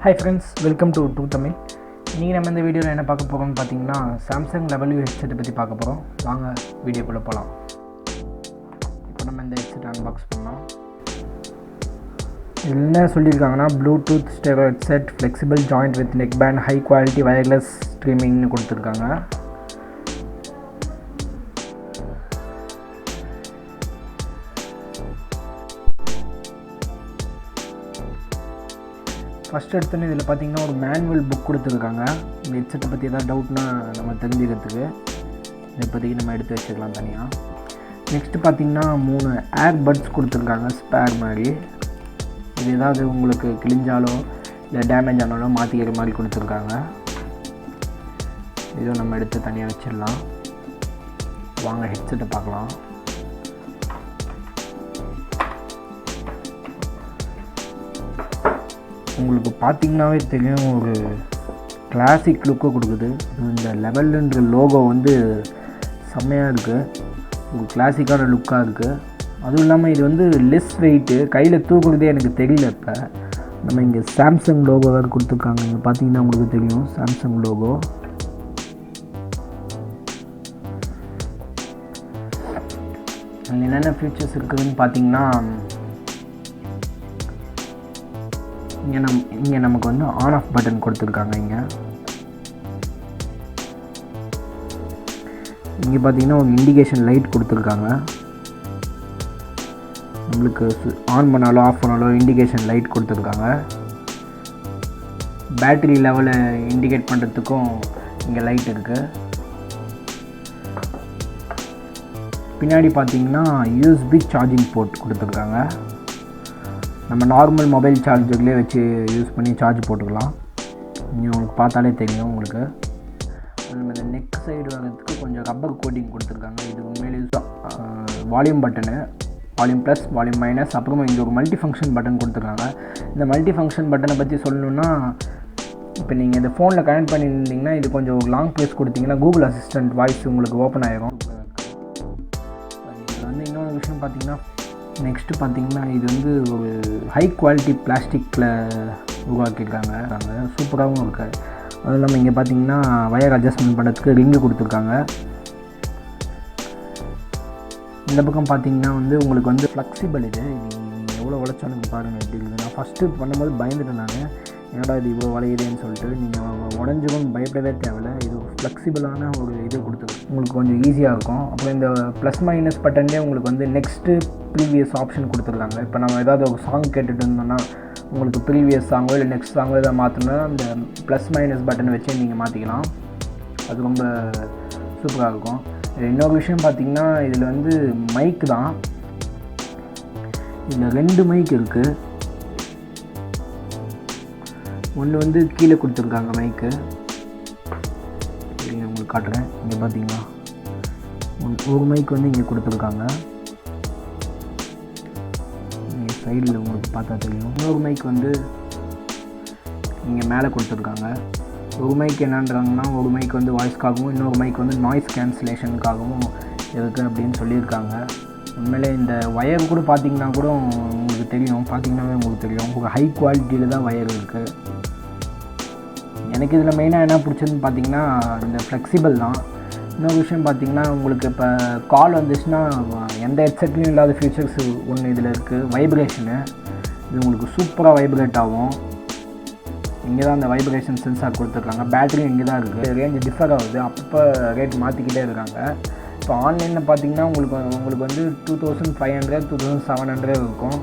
Hi friends, welcome to THROUGHTAMIL. இன்றைக்கி நம்ம இந்த வீடியோவில் என்ன பார்க்க போகிறோம்னு பார்த்தீங்கன்னா சாம்சங் W ஹெட்செட்டை பற்றி பார்க்க போகிறோம். வாங்க வீடியோக்குள்ளே போகலாம். இப்போ நம்ம இந்த ஹெட்செட் அன்பாக்ஸ் பண்ணலாம். என்ன சொல்லியிருக்காங்கன்னா Bluetooth stereo headset flexible joint with neck band high quality wireless ஸ்ட்ரீமிங்னு கொடுத்துருக்காங்க. ஃபஸ்ட் எடுத்தோன்னே இதில் பார்த்தீங்கன்னா ஒரு மேனுவல் புக் கொடுத்துருக்காங்க. இந்த ஹெட்செட்டை பற்றி எதாவது டவுட்னா நம்ம தெரிஞ்சுக்கிறதுக்கு இதை பற்றிக்கு நம்ம எடுத்து வச்சுக்கலாம் தனியாக. நெக்ஸ்ட்டு பார்த்திங்கன்னா 3 ஏர் பட்ஸ் கொடுத்துருக்காங்க ஸ்பேர் மாதிரி. இது ஏதாவது உங்களுக்கு கிழிஞ்சாலோ இல்லை டேமேஜ் ஆனாலோ மாற்றிக்கிற மாதிரி கொடுத்துருக்காங்க. இதை நம்ம எடுத்து தனியாக வச்சிடலாம். வாங்க ஹெட்செட்டை பார்க்கலாம். உங்களுக்கு பார்த்திங்கனாவே தெரியும், ஒரு கிளாசிக் லுக்கை கொடுக்குது. இந்த லெவல்ன்ற லோகோ வந்து செம்மையாக இருக்குது, ஒரு கிளாசிக்கான லுக்காக இருக்குது. அதுவும் இல்லாமல் இது வந்து லெஸ் வெயிட்டு, கையில் தூக்குறதே எனக்கு தெரியல. இப்போ நம்ம இங்கே சாம்சங் லோகோ வேறு கொடுத்துருக்காங்க. இங்கே பார்த்தீங்கன்னா உங்களுக்கு தெரியும் சாம்சங் லோகோ. என்னென்ன ஃபீச்சர்ஸ் இருக்குதுன்னு பார்த்தீங்கன்னா இங்கே நமக்கு வந்து ஆன் ஆஃப் பட்டன் கொடுத்துருக்காங்க. இங்கே பார்த்தீங்கன்னா ஒரு இண்டிகேஷன் லைட் கொடுத்துருக்காங்க. நம்மளுக்கு ஆன் பண்ணாலோ ஆஃப் பண்ணாலோ இண்டிகேஷன் லைட் கொடுத்துருக்காங்க. பேட்டரி லெவலை இண்டிகேட் பண்ணுறதுக்கும் இங்கே லைட் இருக்குது. பின்னாடி பார்த்தீங்கன்னா USB சார்ஜிங் போர்ட் கொடுத்துருக்காங்க. நம்ம நார்மல் மொபைல் சார்ஜர்லேயே வச்சு யூஸ் பண்ணி சார்ஜ் போட்டுக்கலாம். இங்கே உங்களுக்கு பார்த்தாலே தெரியும் உங்களுக்கு. நம்ம இந்த நெக் சைடு வரதுக்கு கொஞ்சம் ரப்பர் கோட்டிங் கொடுத்துருக்காங்க. இது உண்மையிலேயே volume button, volume plus volume minus, அப்புறமா இங்கே ஒரு மல்டி ஃபங்க்ஷன் பட்டன் கொடுத்துருக்காங்க. இந்த மல்டி ஃபங்க்ஷன் பட்டனை பற்றி சொல்லணுன்னா, இப்போ நீங்கள் இந்த ஃபோனில் கனெக்ட் பண்ணியிருந்தீங்கன்னா இது கொஞ்சம் லாங் ப்ரெஸ் கொடுத்தீங்கன்னா கூகுள் அசிஸ்டன்ட் வாய்ஸ் உங்களுக்கு ஓப்பன் ஆகிரும். இதில் வந்து இன்னொரு விஷயம் பார்த்தீங்கன்னா, நெக்ஸ்ட்டு பார்த்திங்கன்னா இது வந்து ஒரு ஹை குவாலிட்டி பிளாஸ்டிக்கில் உருவாக்கியிருக்காங்க. சூப்பராகவும் இருக்குது. அதுவும் இல்லாமல் இங்கே பார்த்திங்கன்னா வயர் அட்ஜஸ்ட்மெண்ட் பண்ணுறதுக்கு ரிங்கு கொடுத்துருக்காங்க. இந்த பக்கம் பார்த்திங்கன்னா வந்து உங்களுக்கு வந்து ஃப்ளெக்சிபிள். இது நீங்கள் எவ்வளோ உழைச்சாலும் பாருங்கள் எப்படி இருக்குது. நான் ஃபஸ்ட்டு பண்ணும்போது பயந்துட்டேன் நான், என்னடா இது இவ்வளோ வளையுதேன்னு சொல்லிட்டு. நீங்கள் உடஞ்சிக்கும் பயப்படவே தேவையில்லை. இது ஃப்ளெக்சிபிளான ஒரு இது கொடுத்துருக்கு, உங்களுக்கு கொஞ்சம் ஈஸியாக இருக்கும். அப்புறம் இந்த ப்ளஸ் மைனஸ் பட்டன்லேயே உங்களுக்கு வந்து நெக்ஸ்ட்டு ப்ரீவியஸ் ஆப்ஷன் கொடுத்துருக்காங்க. இப்போ நம்ம ஏதாவது ஒரு சாங் கேட்டுட்டு இருந்தோம்னா உங்களுக்கு ப்ரீவியஸ் சாங்கோ இல்லை நெக்ஸ்ட் சாங்கோ எதாவது மாற்றணும்னா அந்த ப்ளஸ் மைனஸ் பட்டன் வச்சு நீங்கள் மாற்றிக்கலாம். அது ரொம்ப சூப்பராக இருக்கும். இன்னொரு விஷயம் பார்த்திங்கன்னா இதில் வந்து மைக் தான். இதில் 2 மைக் இருக்குது. ஒன்று வந்து கீழே கொடுத்துருக்காங்க மைக்கு. சரிங்க, உங்களுக்கு காட்டுறேன். இங்கே பார்த்தீங்கன்னா ஒரு மைக் வந்து இங்கே கொடுத்துருக்காங்க. இங்கே சைடில் உங்களுக்கு பார்த்தா தெரியும். இன்னொரு மைக் வந்து இங்கே மேலே கொடுத்துருக்காங்க. ஒரு மைக் என்னன்றாங்கன்னா, ஒரு மைக் வந்து வாய்ஸ்க்காகவும் இன்னொரு மைக் வந்து நாய்ஸ் கேன்சலேஷனுக்காகவும் இருக்குது அப்படின்னு சொல்லியிருக்காங்க. உண்மையிலே இந்த ஒயர் கூட பார்த்திங்கன்னா கூட உங்களுக்கு தெரியும், பார்த்திங்கன்னாவே உங்களுக்கு தெரியும், உங்களுக்கு ஹை குவாலிட்டியில் தான் ஒயர் இருக்குது. எனக்கு இதில் மெயினாக என்ன பிடிச்சதுன்னு பார்த்திங்கன்னா இந்த ஃப்ளெக்சிபிள் தான். இன்னொரு விஷயம் பார்த்திங்கன்னா, உங்களுக்கு இப்போ கால் வந்துச்சுன்னா எந்த ஹெட்செட்லேயும் இல்லாத ஃபீச்சர்ஸ் ஒன்று இதில் இருக்குது, வைப்ரேஷனு. இது உங்களுக்கு சூப்பராக வைப்ரேட் ஆகும். இங்கே தான் அந்த வைப்ரேஷன் சென்சார் கொடுத்துருக்காங்க. பேட்டரியும் இங்கே தான் இருக்குது. ரேஞ்சு டிஃபர் ஆகுது, அப்பப்போ ரேட் மாற்றிக்கிட்டே இருக்காங்க. இப்போ ஆன்லைனில் பார்த்திங்கன்னா உங்களுக்கு வந்து 2500 2700 இருக்கும்.